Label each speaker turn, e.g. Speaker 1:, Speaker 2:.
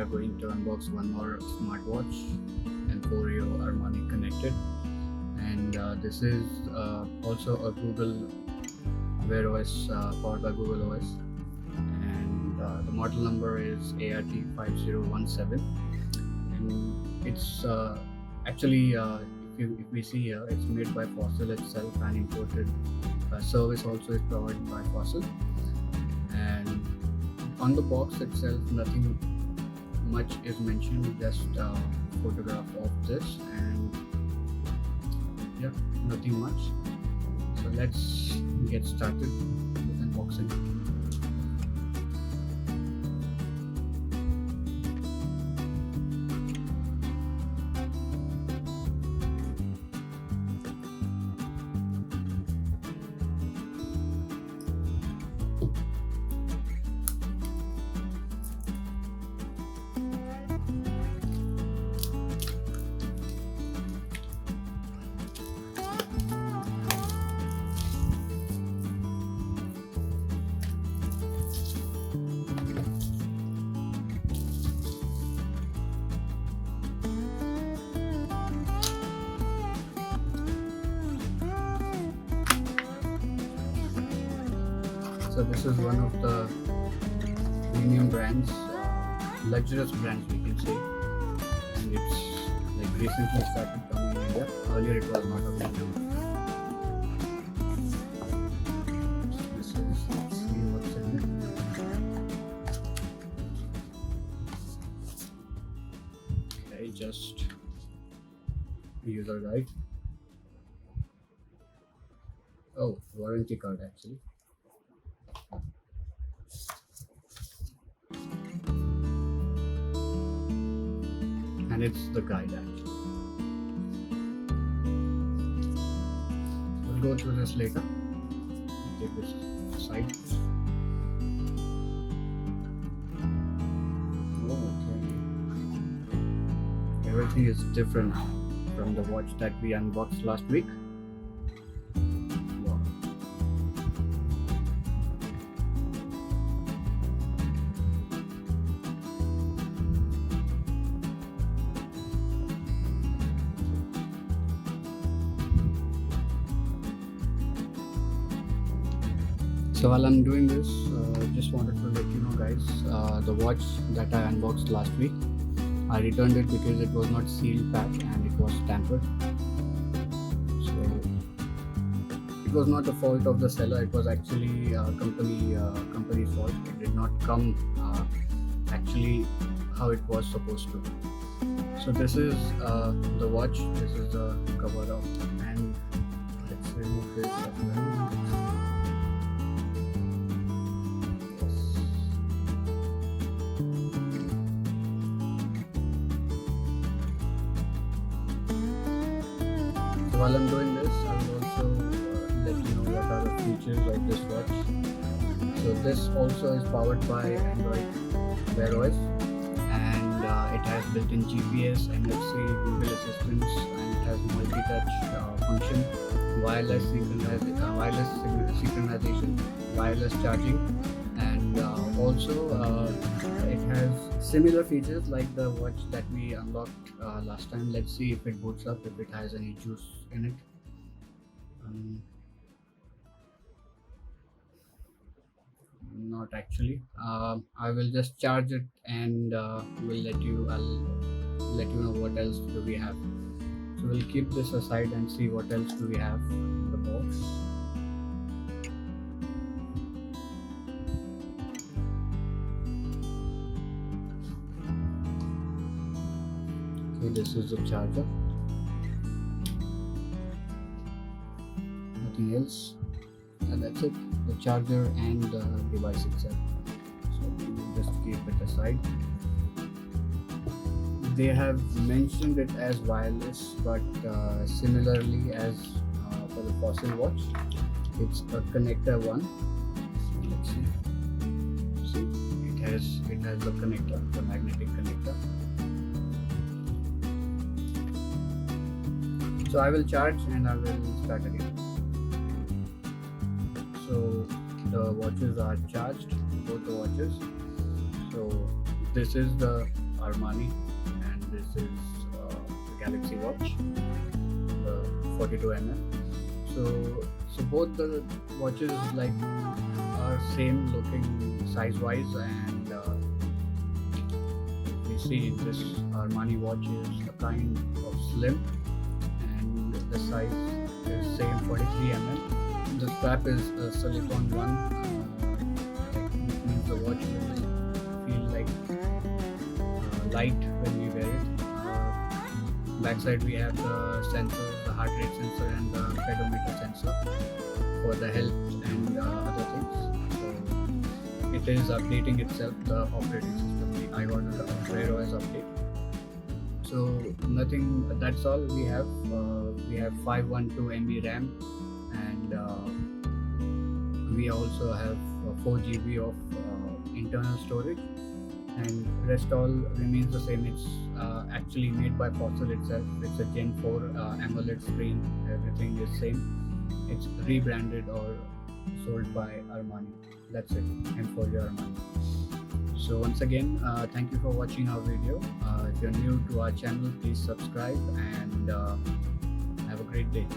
Speaker 1: are going to unbox one more smartwatch, EMPORIO Armani Connected, and this is also a Google Wear OS powered by Google OS, and the model number is ART5017, and it's actually if we see here, it's made by Fossil itself and imported. Service also is provided by Fossil, and on the box itself nothing much is mentioned, just a photograph of this, and yeah, nothing much. So let's get started with unboxing. So this is one of the premium brands, luxurious brands we can say, and it's like recently started coming in India. Earlier it was not available. This is, let's see what's in it. Okay, just user guide. Oh, warranty card actually. And it's the guide actually. We'll go through this later. Take this aside. Okay. Everything is different from the watch that we unboxed last week. Wow. So while I'm doing this, just wanted to let you know guys, the watch that I unboxed last week, I returned it because it was not sealed pack and it was tampered. So it was not the fault of the seller, it was actually company's fault. It did not come actually how it was supposed to. So this is the watch, this is the cover up, and let's remove this as well. So while I'm doing this, I will also let you know what are the features of this watch. So this also is powered by Android Wear OS, and it has built-in GPS, NFC, Google Assistant, and it has multi-touch function, wireless synchronization, wireless charging, and also it has similar features like the watch that we unlocked last time. Let's see if it boots up, if it has any juice in it. Not actually. I will just charge it, and I'll let you know what else do we have. So we'll keep this aside and see what else do we have in the box. Okay, this is the charger. Nothing else. And that's it, the charger and the device itself. So we will just keep it aside. They have mentioned it as wireless, but similarly as for the Fossil watch, it's a connector one. Let's see. See, it has the connector, the magnetic connector. So I will charge and I will start again. So the watches are charged, both the watches. So this is the Armani, and this is the Galaxy Watch, the 42 mm. So both the watches like are same looking size wise, and we see this Armani watch is a kind of slim, and the size is same 43 mm. The strap is a silicone one, which means the watch will feel like light when we wear it. Backside we have the sensors, the heart rate sensor and the pedometer sensor for the health and other things. So it is updating itself, the operating system. I got a Wear OS update. So nothing, that's all we have. We have 512 MB RAM, and we also have 4 GB of internal storage, and rest all remains the same. It's actually made by Fossil itself. It's a Gen 4 AMOLED screen. Everything is same. It's rebranded or sold by Armani. That's it. EMPORIO Armani. So once again, thank you for watching our video. If you're new to our channel, please subscribe, and have a great day.